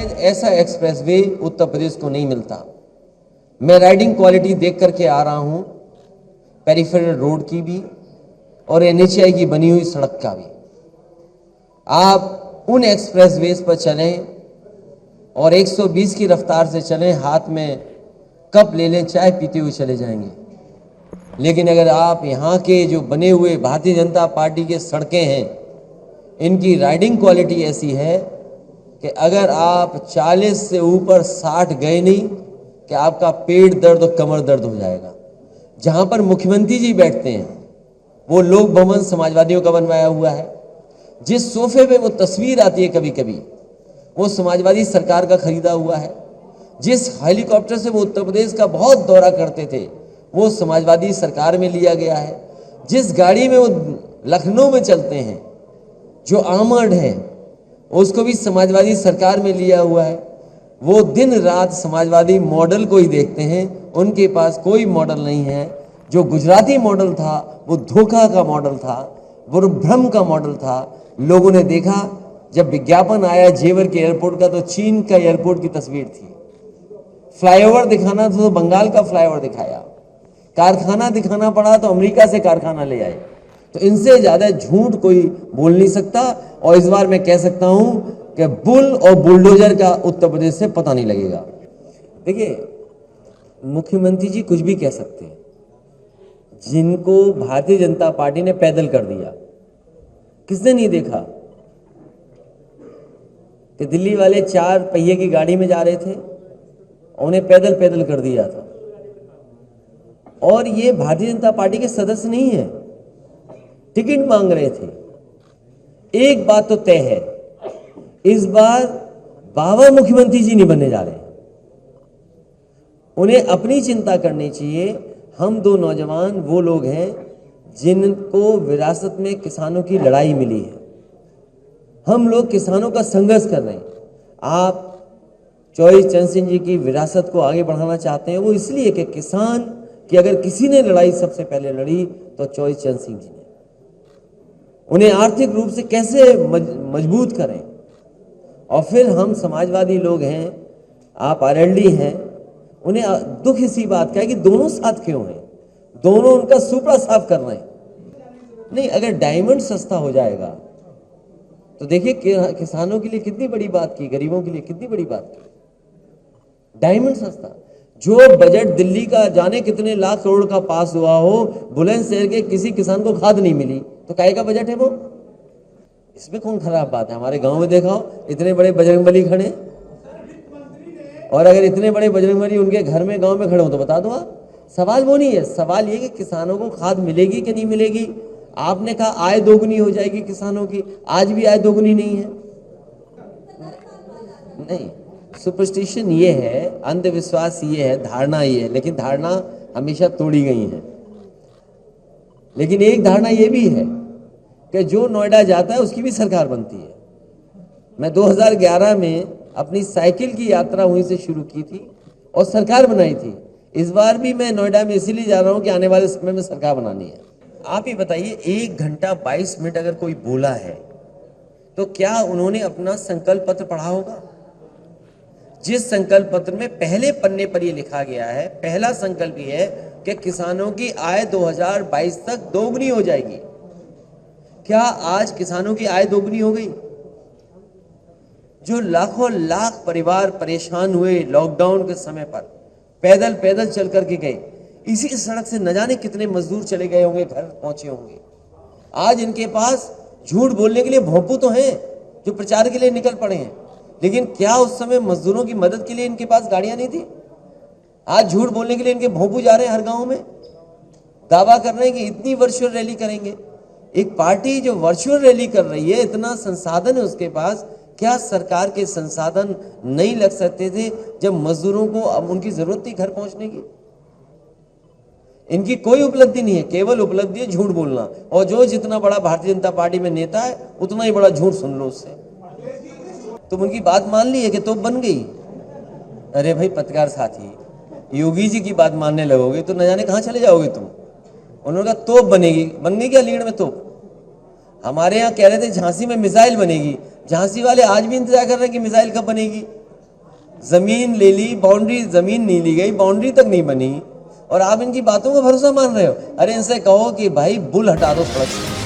शायद ऐसा एक्सप्रेसवे उत्तर प्रदेश को नहीं मिलता। मैं राइडिंग क्वालिटी देख करके आ रहा हूँ, पेरिफेरल रोड की भी और एनएचएआई की बनी हुई सड़क का भी। आप उन एक्सप्रेसवेज पर चलें और 120 की रफ्तार से चलें, हाथ में कप ले लें, चाय पीते हुए चले जाएंगे। लेकिन अगर आप यहाँ के जो बने हुए भारतीय जनता पार्टी के सड़कें हैं, इनकी राइडिंग क्वालिटी ऐसी है कि अगर आप 40 से ऊपर 60 गए नहीं कि आपका पेट दर्द और कमर दर्द हो जाएगा। जहाँ पर मुख्यमंत्री जी बैठते हैं वो लोक भवन समाजवादियों का बनवाया हुआ है। जिस सोफे पे वो तस्वीर आती है कभी कभी, वो समाजवादी सरकार का खरीदा हुआ है। जिस हेलीकॉप्टर से वो उत्तर प्रदेश का बहुत दौरा करते थे, वो समाजवादी सरकार में लिया गया है। जिस गाड़ी में वो लखनऊ में चलते हैं, जो आर्मर्ड है, उसको भी समाजवादी सरकार में लिया हुआ है। वो दिन रात समाजवादी मॉडल को ही देखते हैं, उनके पास कोई मॉडल नहीं है। जो गुजराती मॉडल था वो धोखा का मॉडल था, वो भ्रम का मॉडल था। लोगों ने देखा जब विज्ञापन आया जेवर के एयरपोर्ट का, तो चीन का एयरपोर्ट की तस्वीर थी। फ्लाईओवर दिखाना था तो बंगाल का फ्लाईओवर दिखाया, कारखाना दिखाना पड़ा तो अमेरिका से कारखाना ले आए। तो इनसे ज्यादा झूठ कोई बोल नहीं सकता। और इस बार मैं कह सकता हूं कि बुल और बुलडोजर का उत्तर प्रदेश से पता नहीं लगेगा। देखिए, मुख्यमंत्री जी कुछ भी कह सकते हैं, जिनको भारतीय जनता पार्टी ने पैदल कर दिया। किसने नहीं देखा कि दिल्ली वाले 4 पहिए की गाड़ी में जा रहे थे, उन्हें पैदल पैदल कर दिया था। और ये भारतीय जनता पार्टी के सदस्य नहीं है, टिकट मांग रहे थे। एक बात तो तय है, इस बार बाबा मुख्यमंत्री जी नहीं बनने जा रहे। उन्हें अपनी चिंता करनी चाहिए। हम 2 नौजवान वो लोग हैं जिनको विरासत में किसानों की लड़ाई मिली है। हम लोग किसानों का संघर्ष कर रहे हैं। आप चौधरी चरण सिंह जी की विरासत को आगे बढ़ाना चाहते हैं, वो इसलिए कि किसान की अगर किसी ने लड़ाई सबसे पहले लड़ी तो चौधरी चरण सिंह जी ने। उन्हें आर्थिक रूप से कैसे मजबूत करें। और फिर हम समाजवादी लोग हैं, आप आरएलडी हैं, उन्हें दुख इसी बात का है कि दोनों साथ क्यों हैं, दोनों उनका सुपड़ा साफ कर रहे हैं। नहीं, अगर डायमंड सस्ता हो जाएगा तो देखिए किसानों के लिए कितनी बड़ी बात की, गरीबों के लिए कितनी बड़ी बात की। डायमंड सस्ता, जो बजट दिल्ली का जाने कितने लाख करोड़ का पास हुआ हो, बुलंदशहर के किसी किसान को खाद नहीं मिली, तो काहे का बजट है वो? इसमें कौन खराब बात है? हमारे गांव में देखा हो, इतने बड़े बजरंगबली खड़े, और अगर इतने बड़े बजरंगबली उनके घर में गांव में खड़े हो तो बता दो आप। सवाल वो नहीं है, सवाल ये कि किसानों को खाद मिलेगी कि नहीं मिलेगी। आपने कहा आय दोगुनी हो जाएगी किसानों की, आज भी आय दोगुनी नहीं है। नहीं, सुपरस्टिशन ये है, अंधविश्वास ये है, धारणा ये है, लेकिन धारणा हमेशा तोड़ी गई है। लेकिन एक धारणा ये भी है कि जो नोएडा जाता है उसकी भी सरकार बनती है। मैं 2011 में अपनी साइकिल की यात्रा वहीं से शुरू की थी और सरकार बनाई थी। इस बार भी मैं नोएडा में इसीलिए जा रहा हूं कि आने वाले समय में सरकार बनानी है। आप ही बताइए, 1 घंटा 22 मिनट अगर कोई बोला है तो क्या उन्होंने अपना संकल्प पत्र पढ़ा होगा? जिस संकल्प पत्र में पहले पन्ने पर यह लिखा गया है, पहला संकल्प यह है कि किसानों की आय 2022 तक दोगुनी हो जाएगी। क्या आज किसानों की आय दोगुनी हो गई? जो लाखों लाख परिवार परेशान हुए लॉकडाउन के समय पर, पैदल पैदल चल करके गए, इसी सड़क से न जाने कितने मजदूर चले गए होंगे, घर पहुंचे होंगे। आज इनके पास झूठ बोलने के लिए भोंपू तो हैं जो प्रचार के लिए निकल पड़े हैं, लेकिन क्या उस समय मजदूरों की मदद के लिए इनके पास गाड़ियां नहीं थी? आज झूठ बोलने के लिए इनके भोंपू जा रहे हैं हर गांव में, दावा कर रहे हैं कि इतनी वर्चुअल रैली करेंगे। एक पार्टी जो वर्चुअल रैली कर रही है, इतना संसाधन है उसके पास, क्या सरकार के संसाधन नहीं लग सकते थे जब मजदूरों को अब उनकी जरूरत थी घर पहुंचने की? इनकी कोई उपलब्धि नहीं है, केवल उपलब्धि है झूठ बोलना। और जो जितना बड़ा भारतीय जनता पार्टी में नेता है उतना ही बड़ा झूठ सुन लो उससे। तुम उनकी बात मान ली है कि तोप बन गई। अरे भाई पत्रकार साथी, योगी जी की बात मानने लगोगे तो न जाने कहां चले जाओगे तुम। उन्होंने कहा तोप बनेगी, बन गई क्या लीड में तोप? हमारे यहाँ कह रहे थे झांसी में मिसाइल बनेगी, झांसी वाले आज भी इंतजार कर रहे हैं कि मिसाइल कब बनेगी। जमीन ले ली, बाउंड्री, जमीन नहीं ली गई, बाउंड्री तक नहीं बनी, और आप इनकी बातों का भरोसा मान रहे हो। अरे इनसे कहो कि भाई बुल हटा दो सड़क से।